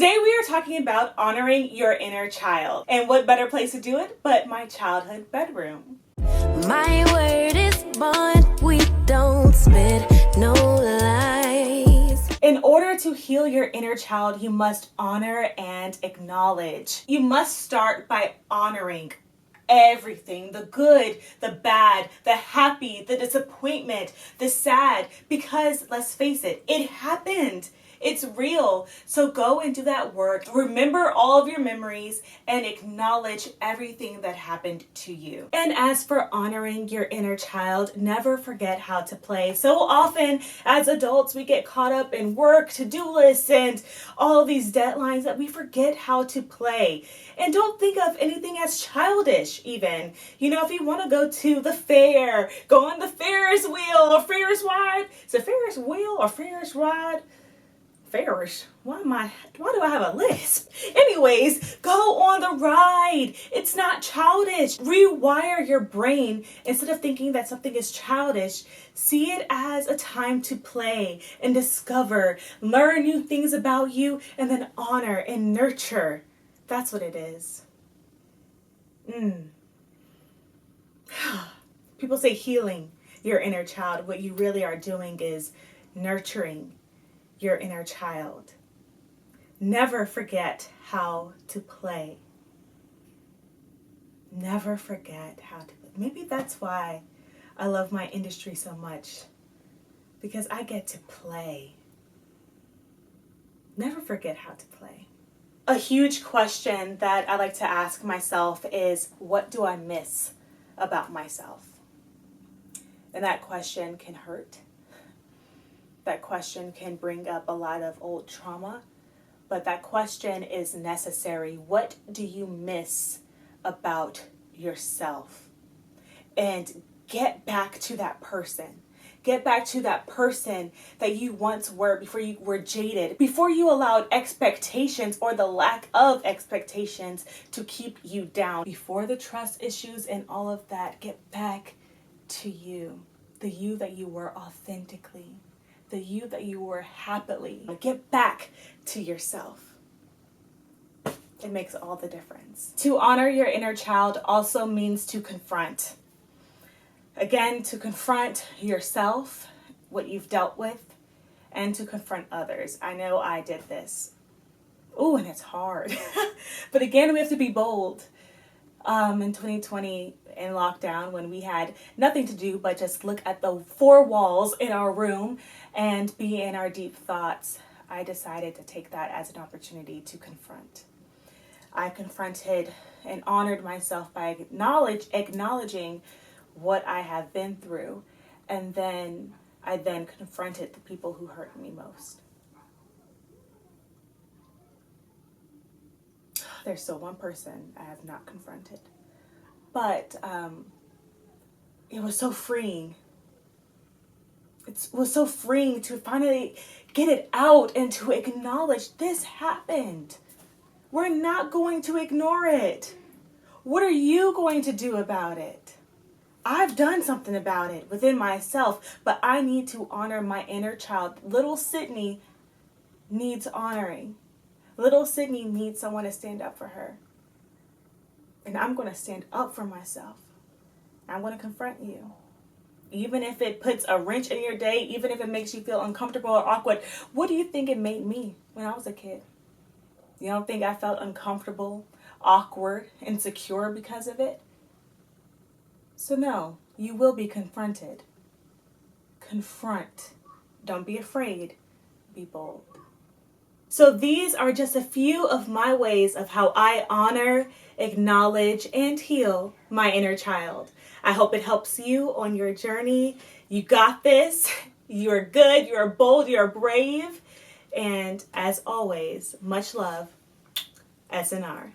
Today we are talking about honoring your inner child. And what better place to do it but my childhood bedroom. My word is bond, we don't spit no lies. In order to heal your inner child, you must honor and acknowledge. You must start by honoring everything, the good, the bad, the happy, the disappointment, the sad, because let's face it, it happened. It's real. So go and do that work. Remember all of your memories and acknowledge everything that happened to you. And as for honoring your inner child, never forget how to play. So often as adults, we get caught up in work, to-do lists, and all of these deadlines that we forget how to play. And don't think of anything as childish even. You know, if you want to go to the fair, go on the Ferris wheel or Ferris ride. Is it Ferris wheel or Ferris ride? Ferris. Why do I have a lisp? Anyways, go on the ride. It's not childish. Rewire your brain. Instead of thinking that something is childish, see it as a time to play and discover, learn new things about you, and then honor and nurture. That's what it is. People say healing your inner child. What you really are doing is nurturing your inner child. Never forget how to play. Never forget how to play. Maybe that's why I love my industry so much, because I get to play. Never forget how to play. A huge question that I like to ask myself is, what do I miss about myself? And that question can hurt. That question can bring up a lot of old trauma, but that question is necessary. What do you miss about yourself? And get back to that person. Get back to that person that you once were before you were jaded, before you allowed expectations or the lack of expectations to keep you down. Before the trust issues and all of that, get back to you, the you that you were authentically. The you that you were happily. Get back to yourself. It makes all the difference. To honor your inner child also means to confront. Again, to confront yourself, what you've dealt with, and to confront others. I know I did this. Ooh, and it's hard. But again, we have to be bold. In 2020, in lockdown, when we had nothing to do but just look at the four walls in our room and be in our deep thoughts, I decided to take that as an opportunity to confront. I confronted and honored myself by acknowledging what I have been through, and then I confronted the people who hurt me most. There's still one person I have not confronted. But it was so freeing. It was so freeing to finally get it out and to acknowledge this happened. We're not going to ignore it. What are you going to do about it? I've done something about it within myself, but I need to honor my inner child. Little Sydney needs honoring. Little Sydney needs someone to stand up for her. And I'm going to stand up for myself. I'm going to confront you. Even if it puts a wrench in your day, even if it makes you feel uncomfortable or awkward. What do you think it made me when I was a kid? You don't think I felt uncomfortable, awkward, insecure because of it? So no, you will be confronted. Confront. Don't be afraid. Be bold. So these are just a few of my ways of how I honor, acknowledge, and heal my inner child. I hope it helps you on your journey. You got this. You're good. You're bold. You're brave. And as always, much love, SNR.